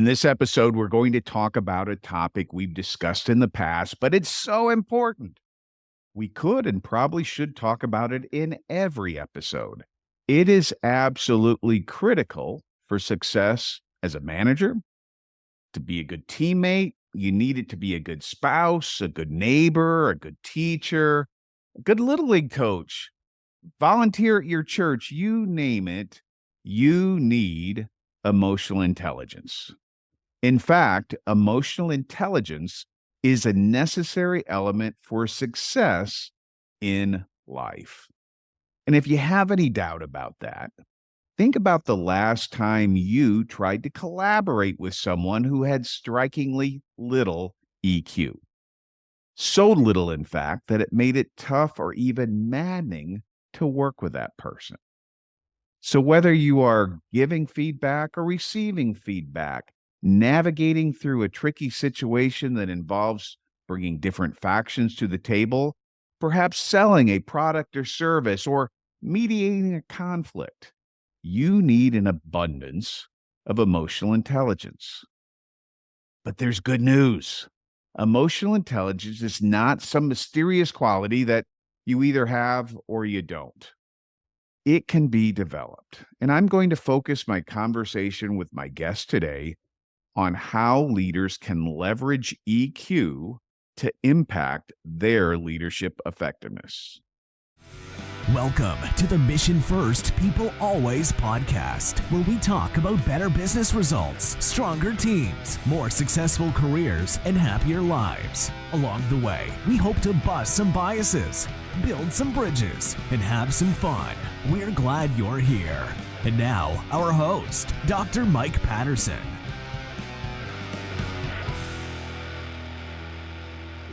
this episode, we're going to talk about a topic we've discussed in the past, but it's so important. We could and probably should talk about it in every episode. It is absolutely critical for success as a manager, to be a good teammate. You need it to be a good spouse, a good neighbor, a good teacher, a good little league coach, volunteer at your church, you name it. You need emotional intelligence. In fact, emotional intelligence is a necessary element for success in life. And if you have any doubt about that, think about the last time you tried to collaborate with someone who had strikingly little EQ. So little, in fact, that it made it tough or even maddening to work with that person. So whether you are giving feedback or receiving feedback, navigating through a tricky situation that involves bringing different factions to the table, perhaps selling a product or service, or mediating a conflict, you need an abundance of emotional intelligence. But there's good news. Emotional intelligence is not some mysterious quality that you either have or you don't. It can be developed. And I'm going to focus my conversation with my guest today on how leaders can leverage EQ to impact their leadership effectiveness. Welcome to the Mission First, People Always podcast, where we talk about better business results, stronger teams, more successful careers, and happier lives. Along the way, we hope to bust some biases, build some bridges, and have some fun. We're glad you're here. And now, our host, Dr. Mike Patterson.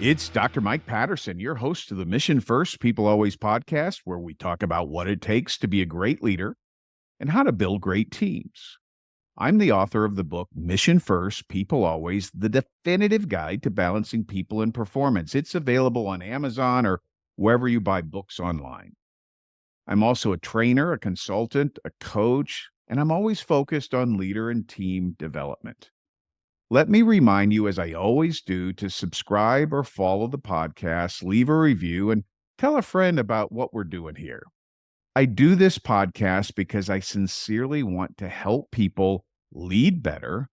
It's Dr. Mike Patterson, your host of the Mission First, People Always podcast, where we talk about what it takes to be a great leader and how to build great teams. I'm the author of the book, Mission First, People Always, the definitive guide to balancing people and performance. It's available on Amazon or wherever you buy books online. I'm also a trainer, a consultant, a coach, and I'm always focused on leader and team development. Let me remind you, as I always do, to subscribe or follow the podcast, leave a review, and tell a friend about what we're doing here. I do this podcast because I sincerely want to help people lead better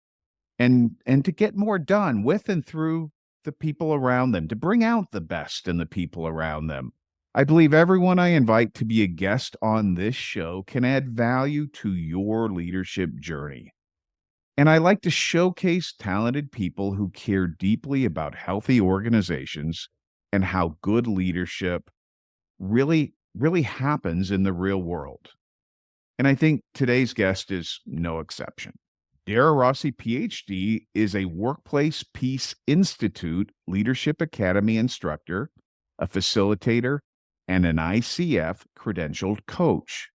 and to get more done with and through the people around them, to bring out the best in the people around them. I believe everyone I invite to be a guest on this show can add value to your leadership journey. And I like to showcase talented people who care deeply about healthy organizations and how good leadership really happens in the real world. And I think today's guest is no exception. Dara Rossi, Ph.D., is a Workplace Peace Institute Leadership Academy instructor, a facilitator, and an ICF-credentialed coach.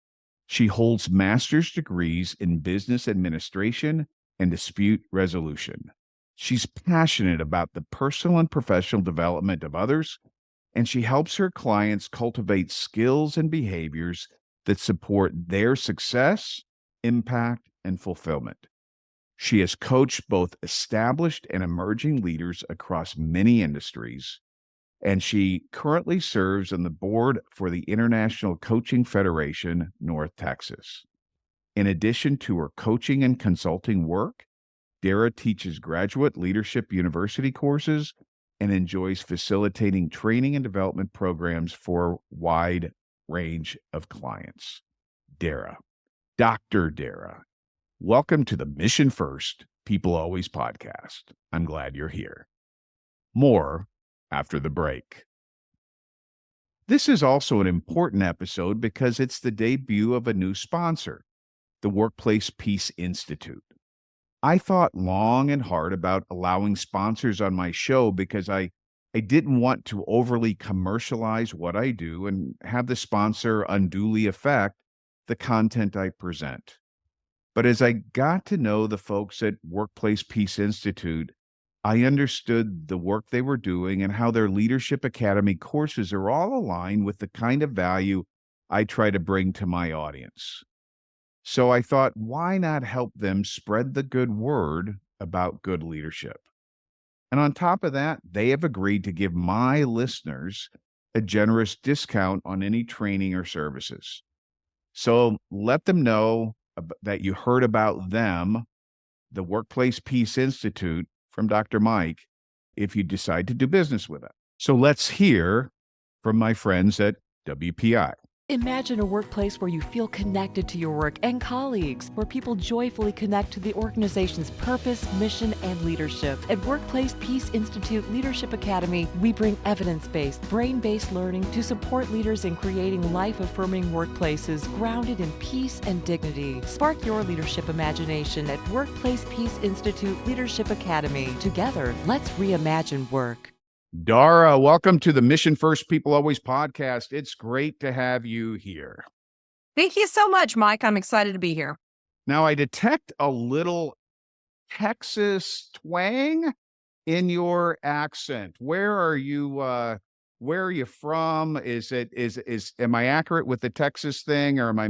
She holds master's degrees in business administration and dispute resolution. She's passionate about the personal and professional development of others, and she helps her clients cultivate skills and behaviors that support their success, impact, and fulfillment. She has coached both established and emerging leaders across many industries, and she currently serves on the board for the International Coaching Federation, North Texas. In addition to her coaching and consulting work, Dara teaches graduate leadership university courses and enjoys facilitating training and development programs for a wide range of clients. Dara, Dr. Dara, welcome to the Mission First, People Always podcast. I'm glad you're here. More after the break. This is also an important episode because it's the debut of a new sponsor, the Workplace Peace Institute. I thought long and hard about allowing sponsors on my show because I didn't want to overly commercialize what I do and have the sponsor unduly affect the content I present. But as I got to know the folks at Workplace Peace Institute, I understood the work they were doing and how their Leadership Academy courses are all aligned with the kind of value I try to bring to my audience. So I thought, why not help them spread the good word about good leadership. And on top of that, they have agreed to give my listeners a generous discount on any training or services. So let them know that you heard about them, the Workplace Peace Institute from Dr. Mike, if you decide to do business with it. So let's hear from my friends at WPI. Imagine a workplace where you feel connected to your work and colleagues, where people joyfully connect to the organization's purpose, mission, and leadership. At Workplace Peace Institute Leadership Academy, we bring evidence-based, brain-based learning to support leaders in creating life-affirming workplaces grounded in peace and dignity. Spark your leadership imagination at Workplace Peace Institute Leadership Academy. Together, let's reimagine work. Dara, welcome to the Mission First People Always podcast. It's great to have you here. Thank you so much, Mike. I'm excited to be here. Now, I detect a little Texas twang in your accent. Where are you from? Am I accurate with the Texas thing, or am I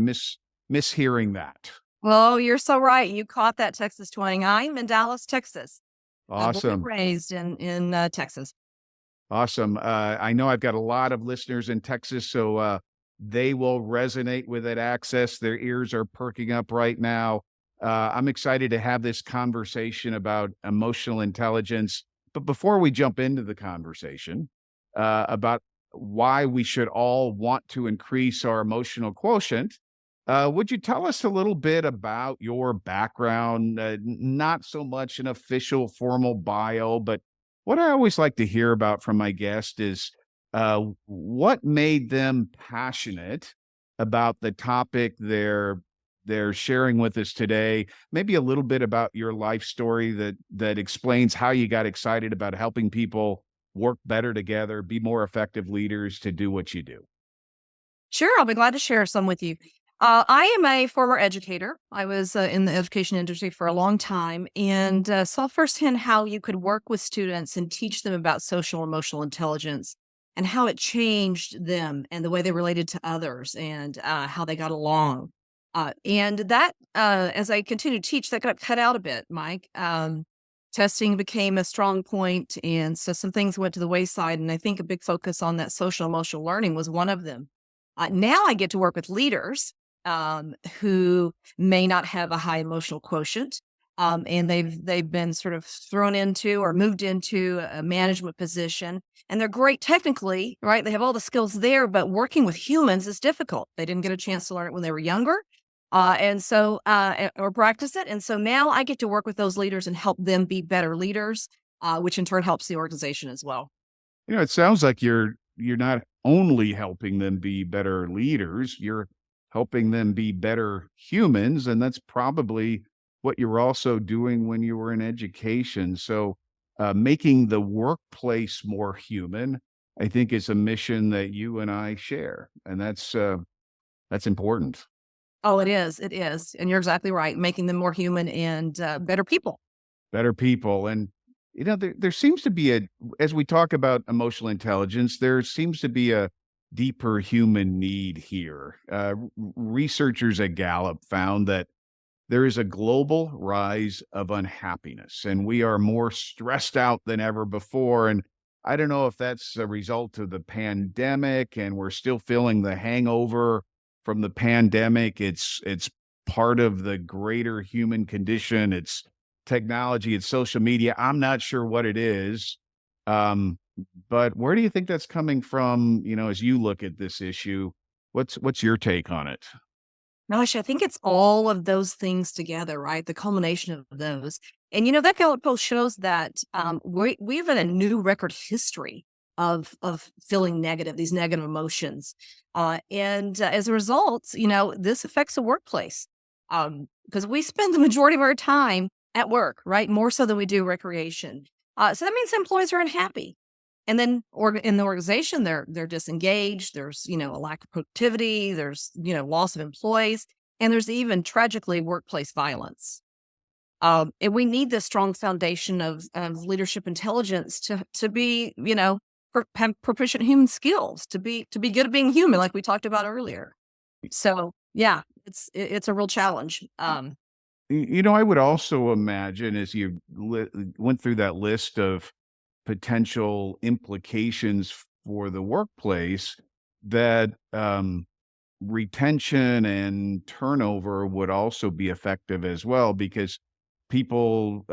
mishearing that? Well, you're so right. You caught that Texas twang. I'm in Dallas, Texas. Born and Awesome. raised in Texas. Awesome. I know I've got a lot of listeners in Texas, so they will resonate with that access. Their ears are perking up right now. I'm excited to have this conversation about emotional intelligence. But before we jump into the conversation about why we should all want to increase our emotional quotient, would you tell us a little bit about your background? Not so much an official formal bio, but what I always like to hear about from my guest is what made them passionate about the topic they're sharing with us today. Maybe a little bit about your life story that explains how you got excited about helping people work better together, be more effective leaders to do what you do. Sure, I'll be glad to share some with you. I am a former educator. I was in the education industry for a long time and saw firsthand how you could work with students and teach them about social emotional intelligence and how it changed them and the way they related to others and how they got along. And that, as I continued to teach, that got cut out a bit, Mike. Testing became a strong point, and so some things went to the wayside. And I think a big focus on that social emotional learning was one of them. Now I get to work with leaders who may not have a high emotional quotient, and they've been sort of thrown into or moved into a management position, and they're great technically, right? They have all the skills there, but working with humans is difficult. They didn't get a chance to learn it when they were younger, or practice it, and so now I get to work with those leaders and help them be better leaders, which in turn helps the organization as well. It sounds like you're not only helping them be better leaders, you're helping them be better humans, and that's probably what you're also doing when you were in education. So, making the workplace more human, I think, is a mission that you and I share, and that's important. Oh, it is, and you're exactly right, making them more human and better people. Better people. And there seems to be as we talk about emotional intelligence, there seems to be a deeper human need here. Researchers at Gallup found that there is a global rise of unhappiness, and we are more stressed out than ever before. And I don't know if that's a result of the pandemic and we're still feeling the hangover from the pandemic. It's part of the greater human condition. It's technology, it's social media. I'm not sure what it is. But where do you think that's coming from, as you look at this issue? What's your take on it? Gosh, I think it's all of those things together, right? The culmination of those. And that Gallup poll shows that we have a new record history of feeling negative, these negative emotions. And as a result, this affects the workplace because we spend the majority of our time at work, right? More so than we do recreation. So that means employees are unhappy. And then in the organization, they're disengaged. There's, a lack of productivity. There's, loss of employees. And there's even tragically workplace violence. And we need this strong foundation of leadership intelligence to be, have proficient human skills, to be good at being human, like we talked about earlier. So yeah, it's a real challenge. I would also imagine as you went through that list of potential implications for the workplace that retention and turnover would also be effective as well because people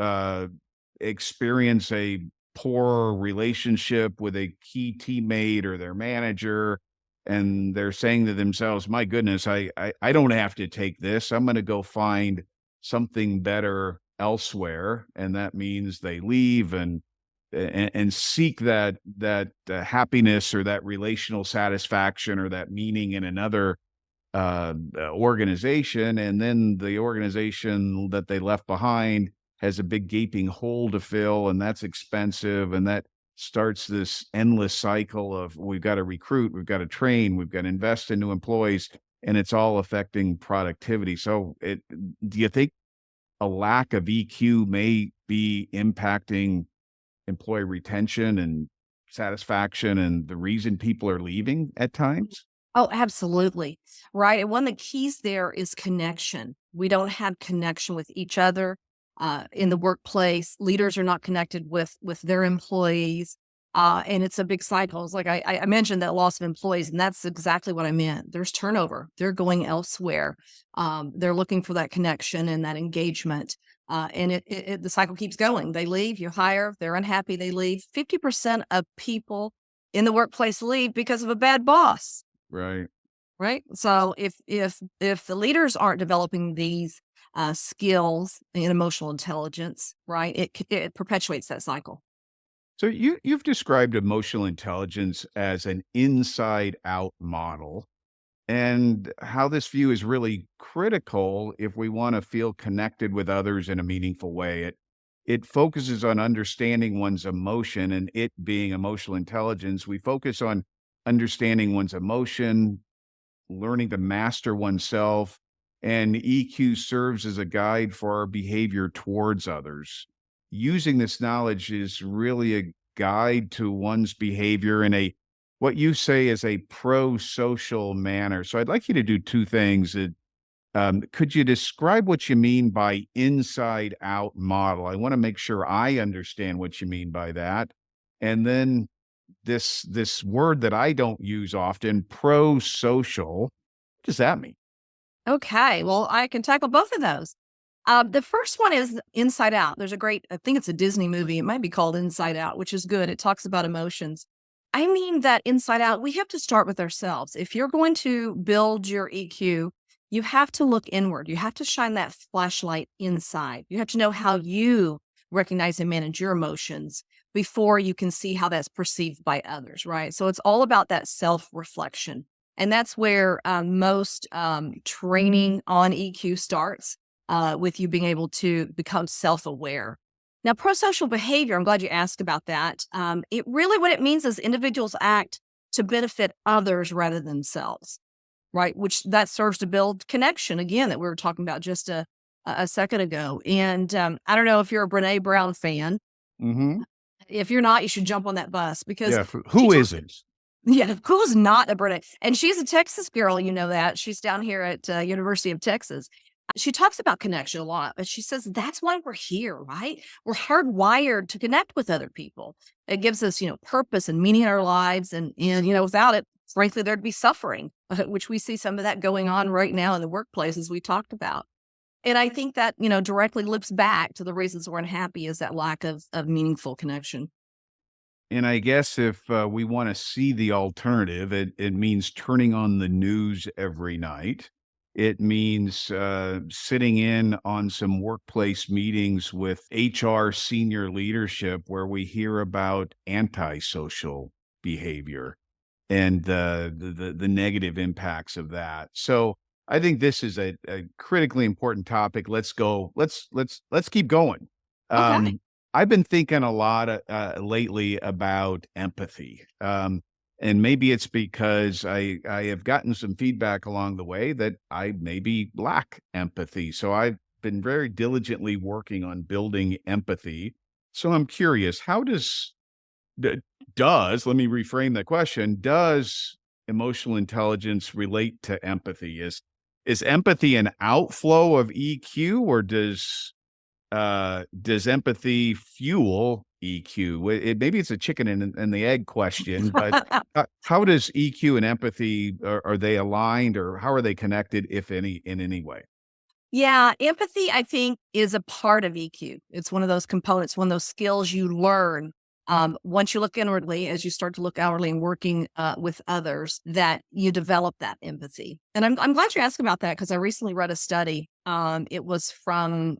experience a poor relationship with a key teammate or their manager, and they're saying to themselves, my goodness, I don't have to take this. I'm going to go find something better elsewhere. And that means they leave and seek that happiness or that relational satisfaction or that meaning in another organization, and then the organization that they left behind has a big gaping hole to fill, and that's expensive, and that starts this endless cycle of we've got to recruit, we've got to train, we've got to invest in new employees, and it's all affecting productivity. So, do you think a lack of EQ may be impacting employee retention and satisfaction and the reason people are leaving at times? Oh, absolutely. Right. And one of the keys there is connection. We don't have connection with each other in the workplace. Leaders are not connected with their employees. And it's a big cycle. It's like I mentioned that loss of employees, and that's exactly what I meant. There's turnover. They're going elsewhere. They're looking for that connection and that engagement. And the cycle keeps going. They leave, you hire, they're unhappy, they leave. 50% of people in the workplace leave because of a bad boss. Right. Right. So if the leaders aren't developing these skills in emotional intelligence, right, it perpetuates that cycle. So you've described emotional intelligence as an inside out model and how this view is really critical if we want to feel connected with others in a meaningful way. It focuses on understanding one's emotion, and it being emotional intelligence, we focus on understanding one's emotion, learning to master oneself, and EQ serves as a guide for our behavior towards others. Using this knowledge is really a guide to one's behavior in a what you say is a pro-social manner. So I'd like you to do two things. Could you describe what you mean by inside out model? I want to make sure I understand what you mean by that. And then this word that I don't use often, pro-social. What does that mean? Okay. Well, I can tackle both of those. The first one is Inside Out. There's a great, I think it's a Disney movie. It might be called Inside Out, which is good. It talks about emotions. I mean that inside out, we have to start with ourselves. If you're going to build your EQ, you have to look inward. You have to shine that flashlight inside. You have to know how you recognize and manage your emotions before you can see how that's perceived by others, right? So it's all about that self reflection. And that's where most training on EQ starts with you being able to become self aware. Now, prosocial behavior, I'm glad you asked about that. It really, what it means is individuals act to benefit others rather than themselves, right? Which that serves to build connection, again, that we were talking about just a second ago. And I don't know if you're a Brene Brown fan. Mm-hmm. If you're not, you should jump on that bus because Yeah. Who isn't? Yeah, who's not a Brene? And she's a Texas girl, you know that. She's down here at University of Texas. She talks about connection a lot, but she says that's why we're here, right? We're hardwired to connect with other people. It gives us, purpose and meaning in our lives. And without it, frankly, there'd be suffering, which we see some of that going on right now in the workplace, as we talked about. And I think that, directly loops back to the reasons we're unhappy is that lack of meaningful connection. And I guess if we want to see the alternative, it means turning on the news every night. It means sitting in on some workplace meetings with HR senior leadership where we hear about antisocial behavior and the negative impacts of that. So I think this is a critically important topic. Let's go. Let's keep going. Okay. I've been thinking a lot lately about empathy. And maybe it's because I have gotten some feedback along the way that I maybe lack empathy. So I've been very diligently working on building empathy. So I'm curious, how let me reframe the question, does emotional intelligence relate to empathy? Is empathy an outflow of EQ, or does empathy fuel EQ? Maybe it's a chicken and the egg question, but how does EQ and empathy, are they aligned, or how are they connected, if any, in any way? Yeah, empathy, I think, is a part of EQ. It's one of those components, one of those skills you learn once you look inwardly, as you start to look outwardly and working with others, that you develop that empathy. And I'm glad you asked about that, because I recently read a study. It was from,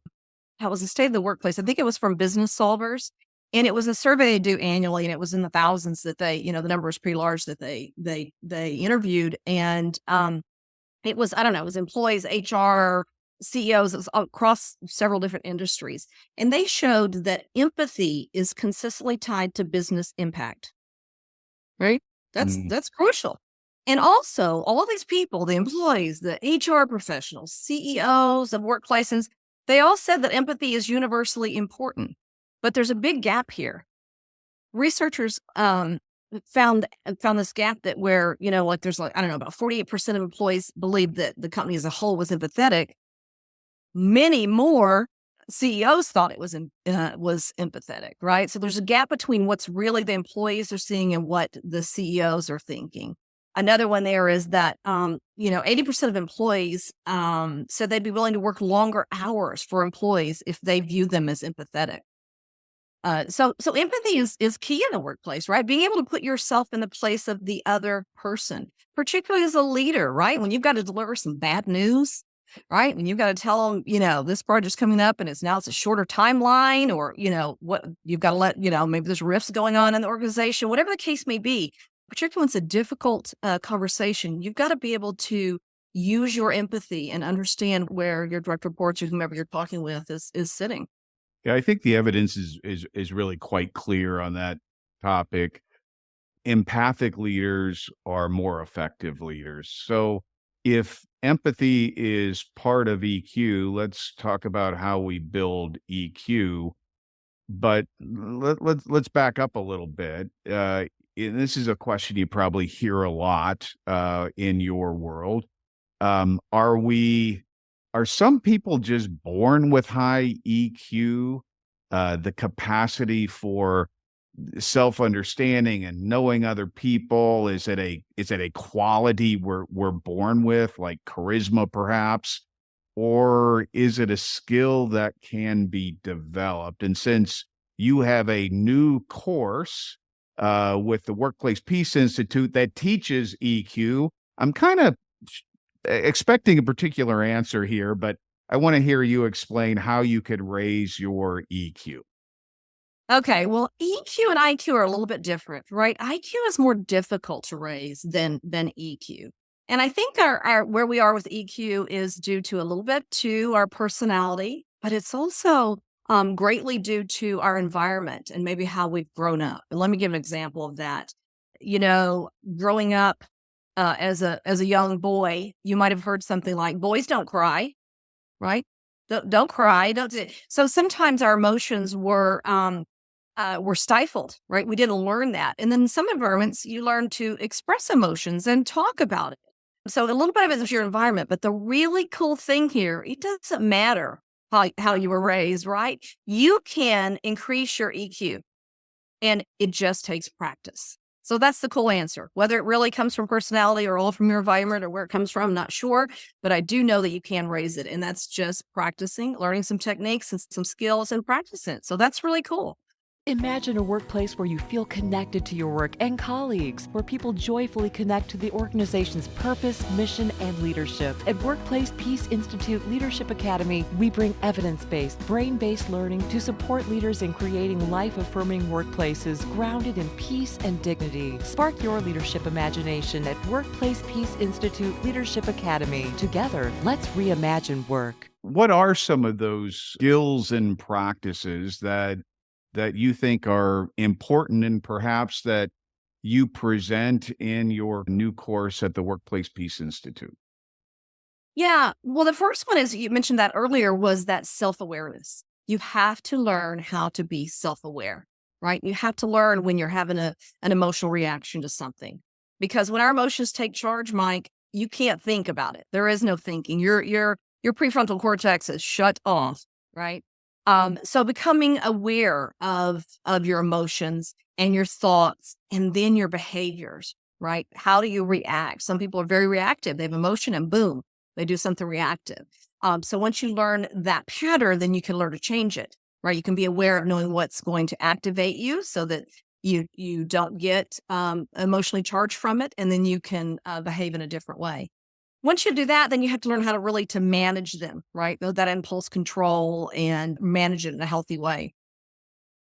how was the state of the workplace? I think it was from Business Solvers. And it was a survey they do annually, and it was in the thousands that the number was pretty large that they interviewed. And it was, I don't know, it was employees, HR, CEOs, it was across several different industries. And they showed that empathy is consistently tied to business impact, right? That's crucial. And also, all these people, the employees, the HR professionals, CEOs of workplaces, they all said that empathy is universally important. But there's a big gap here. Researchers found this gap that where, like there's like, I don't know, about 48% of employees believed that the company as a whole was empathetic. Many more CEOs thought it was empathetic, right? So there's a gap between what's really the employees are seeing and what the CEOs are thinking. Another one there is that 80% of employees said they'd be willing to work longer hours for employees if they view them as empathetic. So empathy is key in the workplace, right? Being able to put yourself in the place of the other person, particularly as a leader, right? When you've got to deliver some bad news, right? And you've got to tell them, this project's coming up and it's a shorter timeline, or, what you've got to let, maybe there's rifts going on in the organization, whatever the case may be, particularly when it's a difficult conversation, you've got to be able to use your empathy and understand where your direct reports or whomever you're talking with is sitting. Yeah, I think the evidence is really quite clear on that topic. Empathic leaders are more effective leaders. So if empathy is part of EQ, let's talk about how we build EQ. But let's back up a little bit. And this is a question you probably hear a lot in your world. Are some people just born with high EQ, the capacity for self-understanding and knowing other people? Is it a quality we're born with, like charisma perhaps? Or is it a skill that can be developed? And since you have a new course with the Workplace Peace Institute that teaches EQ, I'm kind of expecting a particular answer here, but I want to hear you explain how you could raise your EQ. Okay, well, EQ and IQ are a little bit different, right? IQ is more difficult to raise than EQ. And I think our where we are with EQ is due to a little bit to our personality, but it's also greatly due to our environment and maybe how we've grown up. And let me give an example of that. Growing up as a young boy, you might have heard something like, "Boys don't cry," right? Don't cry. Don't. So sometimes our emotions were stifled, right? We didn't learn that. And then in some environments, you learn to express emotions and talk about it. So a little bit of it is your environment, but the really cool thing here, it doesn't matter how you were raised, right? You can increase your EQ, and it just takes practice. So that's the cool answer. Whether it really comes from personality or all from your environment or where it comes from, I'm not sure, but I do know that you can raise it. And that's just practicing, learning some techniques and some skills and practicing it. So that's really cool. Imagine a workplace where you feel connected to your work and colleagues, where people joyfully connect to the organization's purpose, mission, and leadership. At Workplace Peace Institute Leadership Academy, we bring evidence-based, brain-based learning to support leaders in creating life-affirming workplaces grounded in peace and dignity. Spark your leadership imagination at Workplace Peace Institute Leadership Academy. Together, let's reimagine work. What are some of those skills and practices that you think are important and perhaps that you present in your new course at the Workplace Peace Institute? Yeah. Well, the first one is, you mentioned that earlier, was that self-awareness. You have to learn how to be self-aware, right? You have to learn when you're having an emotional reaction to something. Because when our emotions take charge, Mike, you can't think about it. There is no thinking. Your prefrontal cortex is shut off, right? So becoming aware of your emotions and your thoughts and then your behaviors, right? How do you react? Some people are very reactive. They have emotion and boom, they do something reactive. So once you learn that pattern, then you can learn to change it, right? You can be aware of knowing what's going to activate you so that you don't get emotionally charged from it, and then you can behave in a different way. Once you do that, then you have to learn how to really to manage them, right? That impulse control and manage it in a healthy way.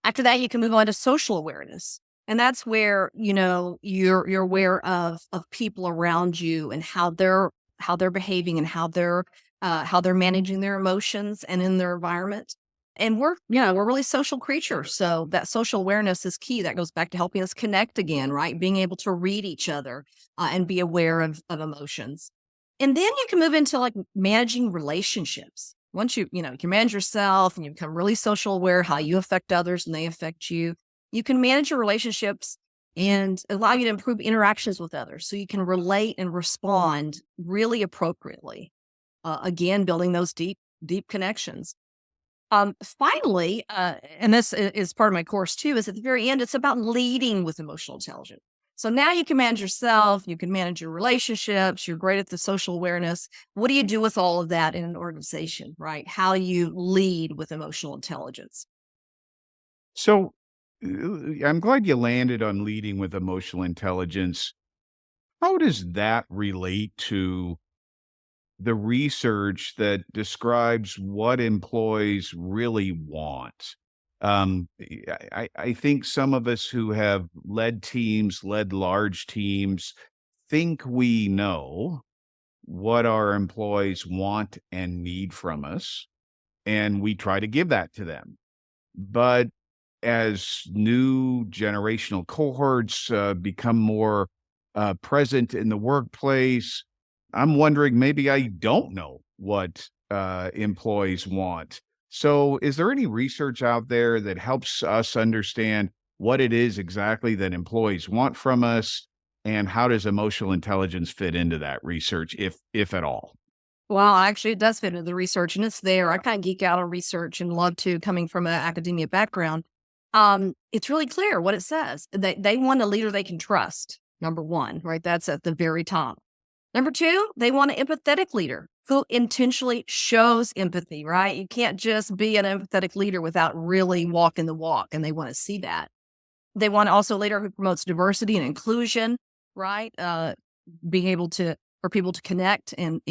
After that, you can move on to social awareness. And that's where, you're aware of people around you and how they're behaving and how they're managing their emotions and in their environment. And we're really social creatures. So that social awareness is key. That goes back to helping us connect again, right? Being able to read each other and be aware of emotions. And then you can move into like managing relationships. Once you can manage yourself and you become really social aware how you affect others and they affect you, you can manage your relationships and allow you to improve interactions with others. So you can relate and respond really appropriately. Again, building those deep connections. Finally, and this is part of my course too, is at the very end, it's about leading with emotional intelligence. So now you can manage yourself, you can manage your relationships, you're great at the social awareness. What do you do with all of that in an organization, right? How you lead with emotional intelligence. So I'm glad you landed on leading with emotional intelligence. How does that relate to the research that describes what employees really want? I think some of us who have led large teams, think we know what our employees want and need from us, and we try to give that to them. But as new generational cohorts become more present in the workplace, I'm wondering, maybe I don't know what employees want. So, is there any research out there that helps us understand what it is exactly that employees want from us, and how does emotional intelligence fit into that research, if at all? Well, actually, it does fit into the research and it's there. I kind of geek out on research and love to, coming from an academia background. It's really clear what it says. They want a leader they can trust, number one, right? That's at the very top. Number two, they want an empathetic leader who intentionally shows empathy, right? You can't just be an empathetic leader without really walking the walk, and they want to see that. They want also a leader who promotes diversity and inclusion, right? Being able for people to connect and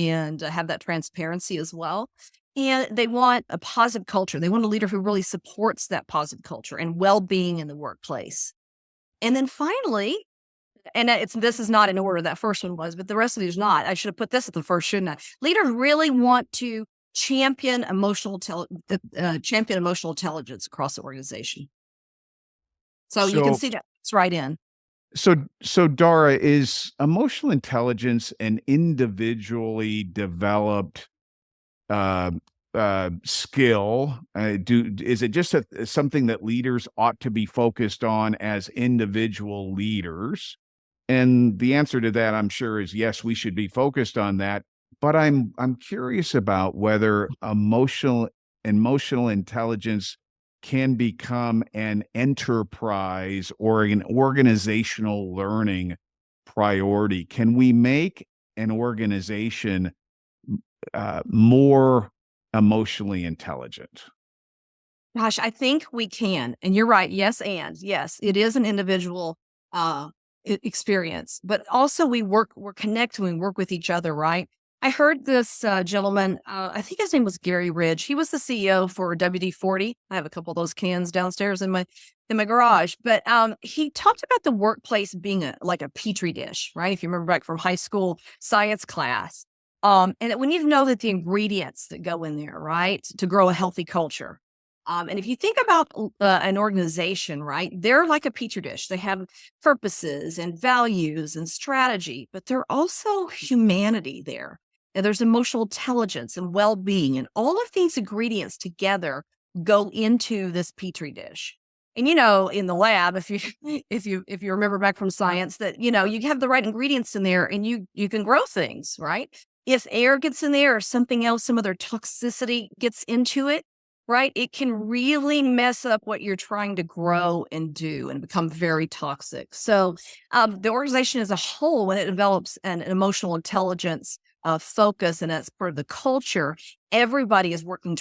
have that transparency as well. And they want a positive culture. They want a leader who really supports that positive culture and well-being in the workplace. And then finally, and this is not in order, that first one was, but the rest of these not. I should have put this at the first, shouldn't I? Leaders really want to champion emotional intelligence across the organization. So you can So, see that it's right in. so Dara, is emotional intelligence an individually developed uh, skill? Is it just something that leaders ought to be focused on as individual leaders? And the answer to that, I'm sure, is yes, we should be focused on that. But I'm curious about whether emotional intelligence can become an enterprise or an organizational learning priority. Can we make an organization more emotionally intelligent? Gosh, I think we can. And you're right. Yes. And yes, it is an individual experience, but also we're connected, we work with each other, right? I heard this gentleman, I think his name was Gary Ridge. He was the CEO for WD-40. I have a couple of those cans downstairs in my garage, but he talked about the workplace being like a petri dish, right? If you remember back from high school science class. And that we need to know that the ingredients that go in there, right, to grow a healthy culture. And if you think about an organization, right, they're like a petri dish. They have purposes and values and strategy, but they're also humanity there. And there's emotional intelligence and well-being, and all of these ingredients together go into this petri dish. And in the lab, if you if you remember back from science, that you have the right ingredients in there, and you can grow things, right? If air gets in there or something else, some other toxicity gets into it, right? It can really mess up what you're trying to grow and do and become very toxic. So the organization as a whole, when it develops an emotional intelligence focus, and that's part of the culture, everybody is working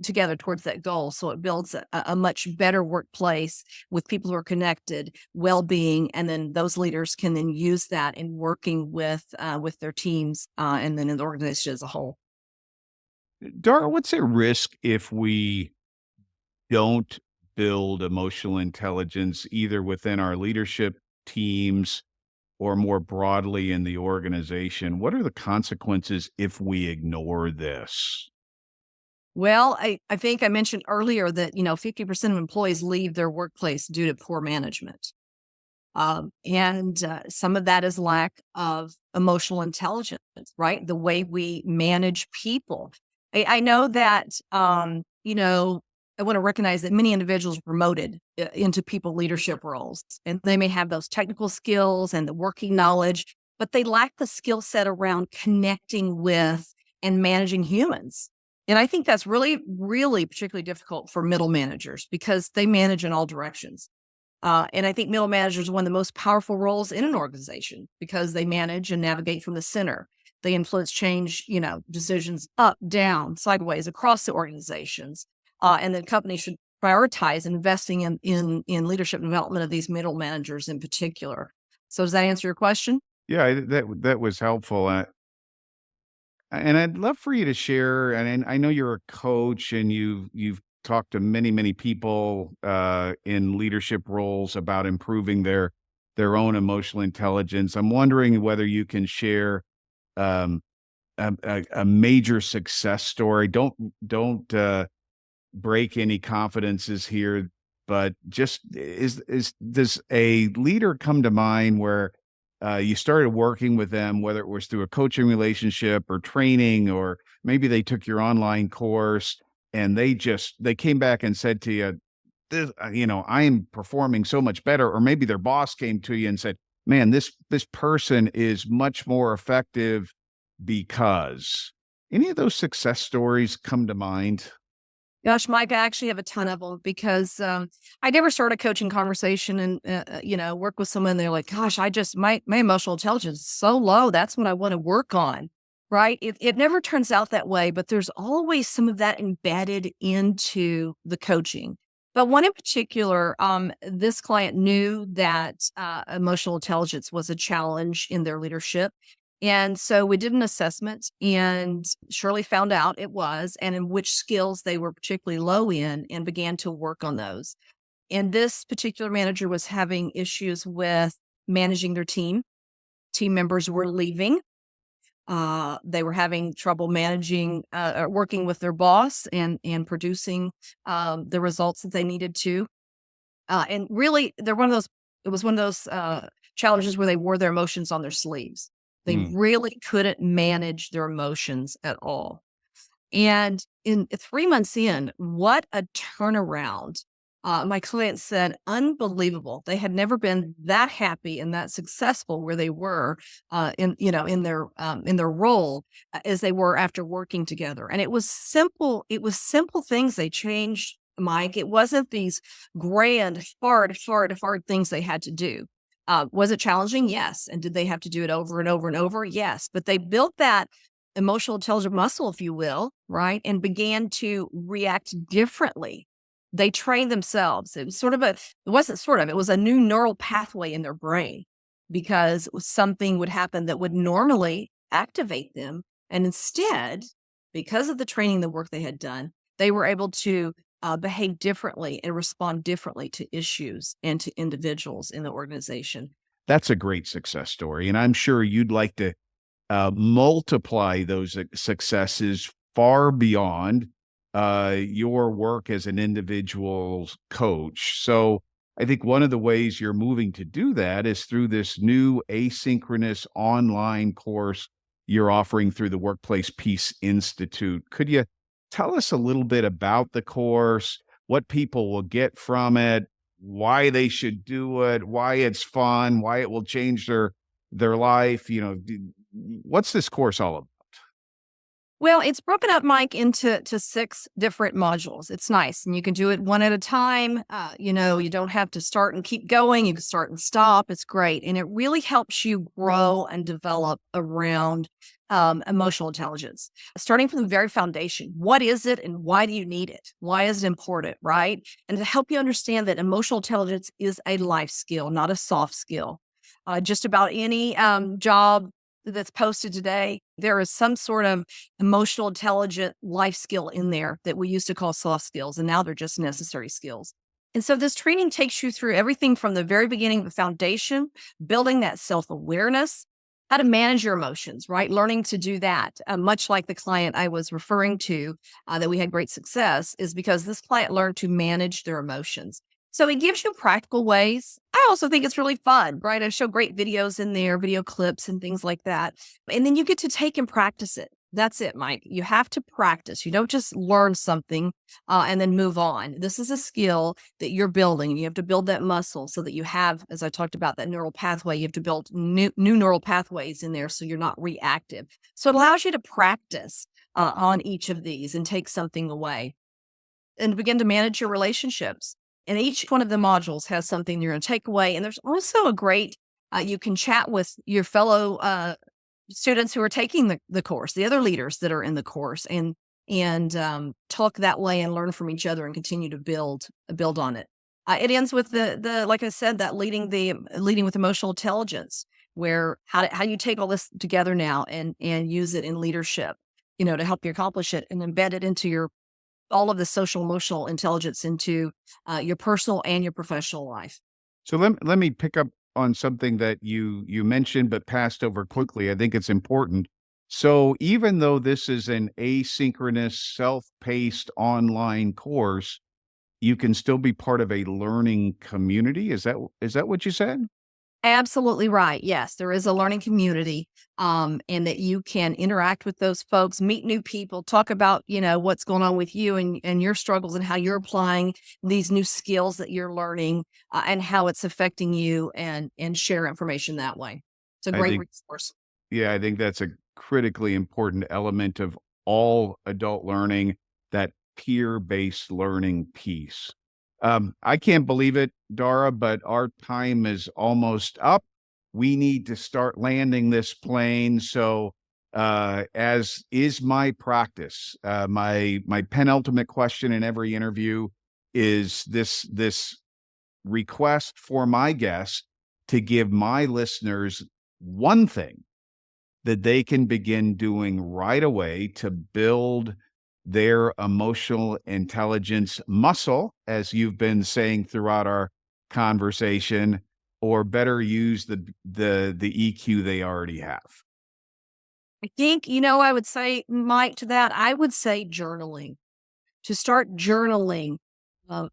together towards that goal. So it builds a much better workplace with people who are connected, well-being, and then those leaders can then use that in working with their teams and then in the organization as a whole. Dara, what's at risk if we don't build emotional intelligence either within our leadership teams or more broadly in the organization? What are the consequences if we ignore this? Well, I think I mentioned earlier that 50% of employees leave their workplace due to poor management. And some of that is lack of emotional intelligence, right? The way we manage people. I know that, I want to recognize that many individuals are promoted into people leadership roles, and they may have those technical skills and the working knowledge, but they lack the skill set around connecting with and managing humans. And I think that's really, really particularly difficult for middle managers because they manage in all directions. And I think middle managers are one of the most powerful roles in an organization because they manage and navigate from the center. They influence change, decisions up, down, sideways across the organizations. And the company should prioritize investing in leadership development of these middle managers in particular. So does that answer your question? Yeah, that was helpful. And I'd love for you to share. And I know you're a coach, and you've talked to many people in leadership roles about improving their own emotional intelligence. I'm wondering whether you can share um, a major success story. Don't break any confidences here, but just is does a leader come to mind where you started working with them, whether it was through a coaching relationship or training, or maybe they took your online course and they came back and said to you, I am performing so much better, or maybe their boss came to you and said, man, this person is much more effective because. Any of those success stories come to mind? Gosh, Mike, I actually have a ton of them because I never start a coaching conversation and work with someone. And they're like, "Gosh, my emotional intelligence is so low. That's what I want to work on." Right? It never turns out that way, but there's always some of that embedded into the coaching. But one in particular, this client knew that emotional intelligence was a challenge in their leadership. And so we did an assessment and surely found out it was, and in which skills they were particularly low in, and began to work on those. And this particular manager was having issues with managing their team. Team members were leaving. They were having trouble managing, working with their boss and producing the results that they needed to. And really, they're one of those. It was one of those challenges where they wore their emotions on their sleeves. They Mm. really couldn't manage their emotions at all. And in 3 months in, what a turnaround. My client said, unbelievable. They had never been that happy and that successful where they were in their role as they were after working together. And it was simple. It was simple things they changed, Mike. It wasn't these grand, hard things they had to do. Was it challenging? Yes. And did they have to do it over and over and over? Yes. But they built that emotional intelligence muscle, if you will, right? And began to react differently. They trained themselves. It was it was a new neural pathway in their brain because something would happen that would normally activate them. And instead, because of the training, the work they had done, they were able to behave differently and respond differently to issues and to individuals in the organization. That's a great success story, and I'm sure you'd like to multiply those successes far beyond your work as an individual coach. So I think one of the ways you're moving to do that is through this new asynchronous online course you're offering through the Workplace Peace Institute. Could you tell us a little bit about the course, what people will get from it, why they should do it, why it's fun, why it will change their life. What's this course all about? Well, it's broken up, Mike, into 6 different modules. It's nice, and you can do it one at a time. You don't have to start and keep going. You can start and stop. It's great, and it really helps you grow and develop around emotional intelligence, starting from the very foundation. What is it, and why do you need it? Why is it important, right? And to help you understand that emotional intelligence is a life skill, not a soft skill. Just about any job that's posted today, there is some sort of emotional intelligent life skill in there that we used to call soft skills, and now they're just necessary skills. And so this training takes you through everything from the very beginning, the foundation, building that self-awareness, how to manage your emotions, right? Learning to do that, much like the client I was referring to that we had great success, is because this client learned to manage their emotions. So it gives you practical ways. I also think it's really fun, right? I show great videos in there, video clips and things like that. And then you get to take and practice it. That's it, Mike. You have to practice. You don't just learn something and then move on. This is a skill that you're building, and you have to build that muscle so that you have, as I talked about, that neural pathway. You have to build new neural pathways in there so you're not reactive. So it allows you to practice on each of these and take something away and begin to manage your relationships. And each one of the modules has something you're going to take away. And there's also a great, you can chat with your fellow students who are taking the course, the other leaders that are in the course, and talk that way and learn from each other and continue to build on it. It ends with the like I said, that leading with emotional intelligence, where how you take all this together now and use it in leadership, to help you accomplish it, and embed it into all of the social emotional intelligence into your personal and your professional life. So let me pick up on something that you mentioned but passed over quickly. I think it's important. So even though this is an asynchronous, self-paced online course, you can still be part of a learning community. Is that what you said? Absolutely right. Yes, there is a learning community, and that you can interact with those folks, meet new people, talk about what's going on with you and your struggles and how you're applying these new skills that you're learning, and how it's affecting you, and share information that way. It's a I great think resource. Yeah, I think that's a critically important element of all adult learning, that peer-based learning piece. I can't believe it, Dara, but our time is almost up. We need to start landing this plane. So, as is my practice, my penultimate question in every interview is this request for my guest to give my listeners one thing that they can begin doing right away to build their emotional intelligence muscle, as you've been saying throughout our conversation, or better use the EQ they already have. I think, I would say, Mike, to that, I would say journaling. To start journaling, uh,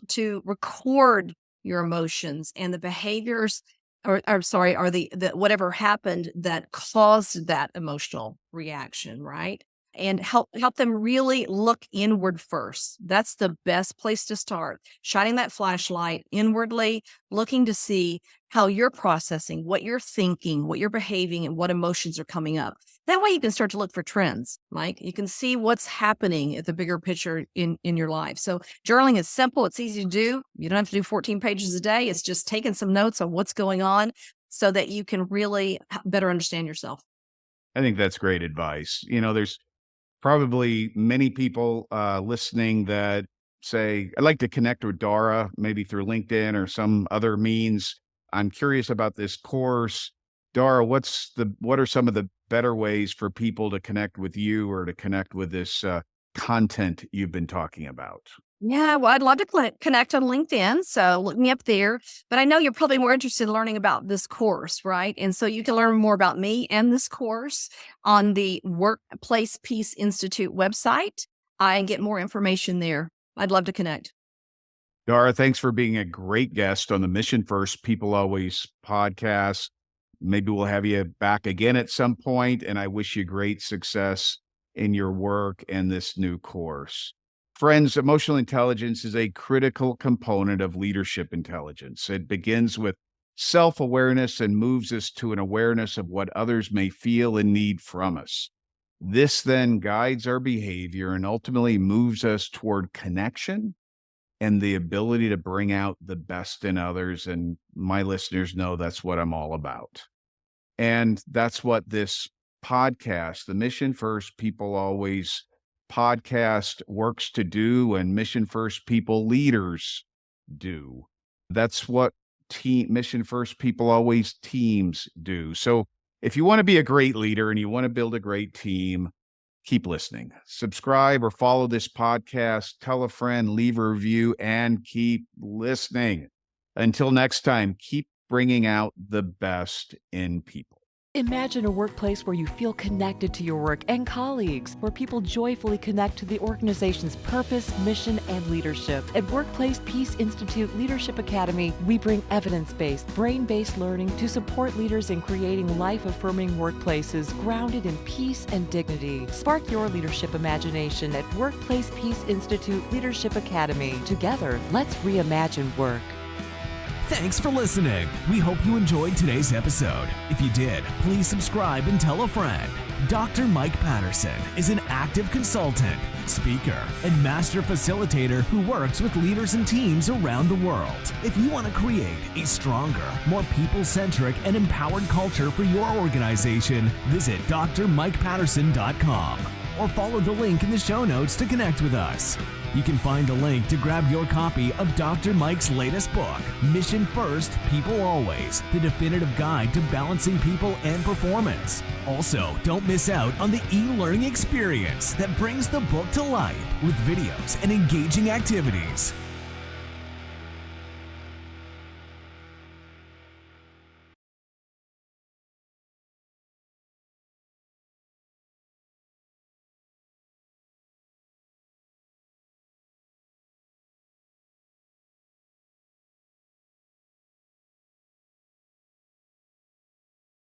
to record your emotions and the behaviors, or sorry, or the whatever happened that caused that emotional reaction, right? And help them really look inward first. That's the best place to start. Shining that flashlight inwardly, looking to see how you're processing, what you're thinking, what you're behaving, and what emotions are coming up. That way you can start to look for trends, Mike. You can see what's happening at the bigger picture in your life. So journaling is simple. It's easy to do. You don't have to do 14 pages a day. It's just taking some notes on what's going on so that you can really better understand yourself. I think that's great advice. There's probably many people listening that say, I'd like to connect with Dara, maybe through LinkedIn or some other means. I'm curious about this course. Dara, what are some of the better ways for people to connect with you or to connect with this content you've been talking about? Yeah, well, I'd love to connect on LinkedIn. So look me up there. But I know you're probably more interested in learning about this course, right? And so you can learn more about me and this course on the Workplace Peace Institute website and get more information there. I'd love to connect. Dara, thanks for being a great guest on the Mission First People Always podcast. Maybe we'll have you back again at some point, and I wish you great success in your work and this new course. Friends, emotional intelligence is a critical component of leadership intelligence. It begins with self-awareness and moves us to an awareness of what others may feel and need from us. This then guides our behavior and ultimately moves us toward connection and the ability to bring out the best in others. And my listeners know that's what I'm all about. And that's what this podcast, the Mission First People Always podcast, works to do, and Mission First People leaders do. That's what Mission First People Always teams do. So if you want to be a great leader and you want to build a great team, keep listening. Subscribe or follow this podcast, tell a friend, leave a review, and keep listening. Until next time, keep bringing out the best in people. Imagine a workplace where you feel connected to your work and colleagues, where people joyfully connect to the organization's purpose, mission, and leadership. At Workplace Peace Institute Leadership Academy, we bring evidence-based, brain-based learning to support leaders in creating life-affirming workplaces grounded in peace and dignity. Spark your leadership imagination at Workplace Peace Institute Leadership Academy. Together, let's reimagine work. Thanks for listening. We hope you enjoyed today's episode. If you did, please subscribe and tell a friend. Dr. Mike Patterson is an active consultant, speaker, and master facilitator who works with leaders and teams around the world. If you want to create a stronger, more people-centric, and empowered culture for your organization, visit drmikepatterson.com or follow the link in the show notes to connect with us. You can find a link to grab your copy of Dr. Mike's latest book, Mission First, People Always, the definitive guide to balancing people and performance. Also, don't miss out on the e-learning experience that brings the book to life with videos and engaging activities.